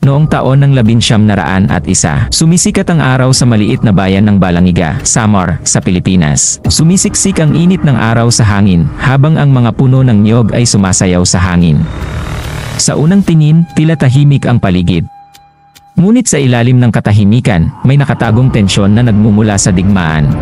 Noong taon ng 1901, sumisikat ang araw sa maliit na bayan ng Balangiga, Samar, sa Pilipinas. Sumisiksik ang init ng araw sa hangin, habang ang mga puno ng niyog ay sumasayaw sa hangin. Sa unang tingin, tila tahimik ang paligid. Ngunit sa ilalim ng katahimikan, may nakatagong tensyon na nagmumula sa digmaan.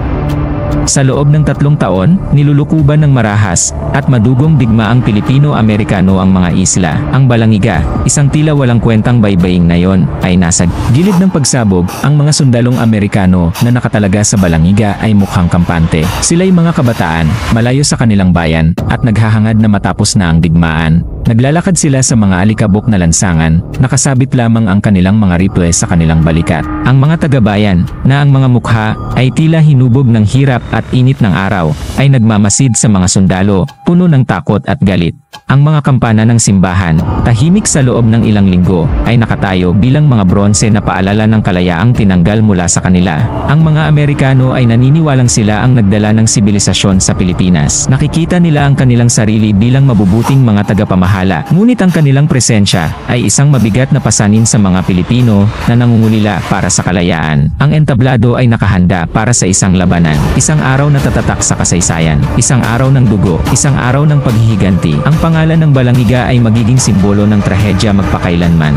Sa loob ng 3 taon, nilulukuban ng marahas at madugong digmaang Pilipino-Amerikano ang mga isla. Ang Balangiga, isang tila walang kwentang baybaying na yon, ay nasa gilid ng pagsabog. Ang mga sundalong Amerikano na nakatalaga sa Balangiga ay mukhang kampante. Sila'y mga kabataan, malayo sa kanilang bayan, at naghahangad na matapos na ang digmaan. Naglalakad sila sa mga alikabok na lansangan, nakasabit lamang ang kanilang mga rifle sa kanilang balikat. Ang mga tagabayan, na ang mga mukha ay tila hinubog ng hirap at init ng araw, ay nagmamasid sa mga sundalo, puno ng takot at galit. Ang mga kampana ng simbahan, tahimik sa loob ng ilang linggo, ay nakatayo bilang mga bronse na paalala ng kalayaang tinanggal mula sa kanila. Ang mga Amerikano ay naniniwalang sila ang nagdala ng sibilisasyon sa Pilipinas. Nakikita nila ang kanilang sarili bilang mabubuting mga tagapamahala. Ngunit ang kanilang presensya ay isang mabigat na pasanin sa mga Pilipino na nangungulila para sa kalayaan. Ang entablado ay nakahanda para sa isang labanan. Isang araw na tatatak sa kasaysayan. Isang araw ng dugo. Isang araw ng paghihiganti. Ang pangalan ng Balangiga ay magiging simbolo ng trahedya magpakailanman.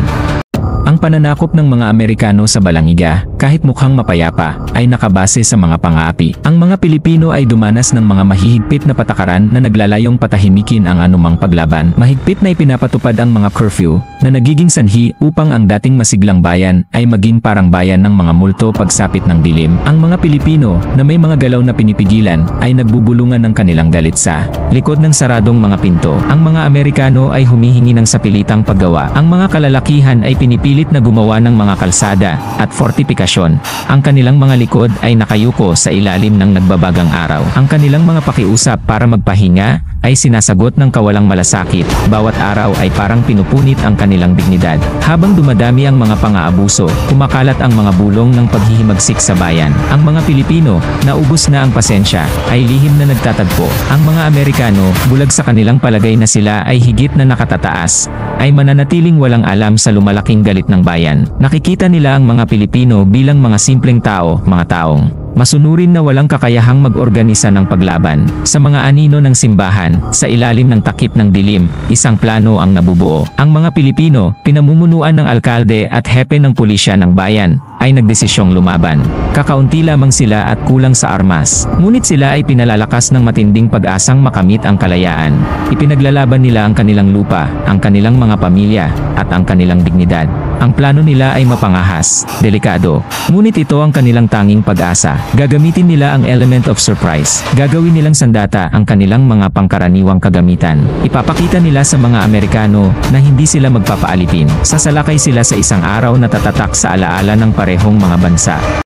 Ang pananakop ng mga Amerikano sa Balangiga, kahit mukhang mapayapa, ay nakabase sa mga pang-aapi. Ang mga Pilipino ay dumanas ng mga mahihigpit na patakaran na naglalayong patahimikin ang anumang paglaban. Mahigpit na ipinapatupad ang mga curfew, na nagiging sanhi upang ang dating masiglang bayan ay maging parang bayan ng mga multo pagsapit ng dilim. Ang mga Pilipino, na may mga galaw na pinipigilan, ay nagbubulungan ng kanilang galit sa likod ng saradong mga pinto. Ang mga Amerikano ay humihingi ng sapilitang paggawa. Ang mga kalalakihan ay pinipilit na gumawa ng mga kalsada at fortifikasyon. Ang kanilang mga likod ay nakayuko sa ilalim ng nagbabagang araw. Ang kanilang mga pakiusap para magpahinga ay sinasagot ng kawalang malasakit. Bawat araw ay parang pinupunit ang kanilang dignidad. Habang dumadami ang mga pang-aabuso, kumakalat ang mga bulong ng paghihimagsik sa bayan. Ang mga Pilipino, na ubos na ang pasensya, ay lihim na nagtatagpo. Ang mga Amerikano, bulag sa kanilang palagay na sila ay higit na nakatataas, ay mananatiling walang alam sa lumalaking galit ng bayan. Nakikita nila ang mga Pilipino bilang mga simpleng tao, mga taong masunurin na walang kakayahang mag-organisa ng paglaban. Sa mga anino ng simbahan, sa ilalim ng takip ng dilim, isang plano ang nabubuo. Ang mga Pilipino, pinamumunuan ng alkalde at hepe ng pulisya ng bayan, ay nagdesisyong lumaban. Kakaunti lamang sila at kulang sa armas. Ngunit sila ay pinalalakas ng matinding pag-asang makamit ang kalayaan. Ipinaglalaban nila ang kanilang lupa, ang kanilang mga pamilya, at ang kanilang dignidad. Ang plano nila ay mapangahas, delikado. Ngunit ito ang kanilang tanging pag-asa. Gagamitin nila ang element of surprise. Gagawin nilang sandata ang kanilang mga pangkaraniwang kagamitan. Ipapakita nila sa mga Amerikano na hindi sila magpapaalipin. Sasalakay sila sa isang araw na tatatak sa alaala ng parehong mga bansa.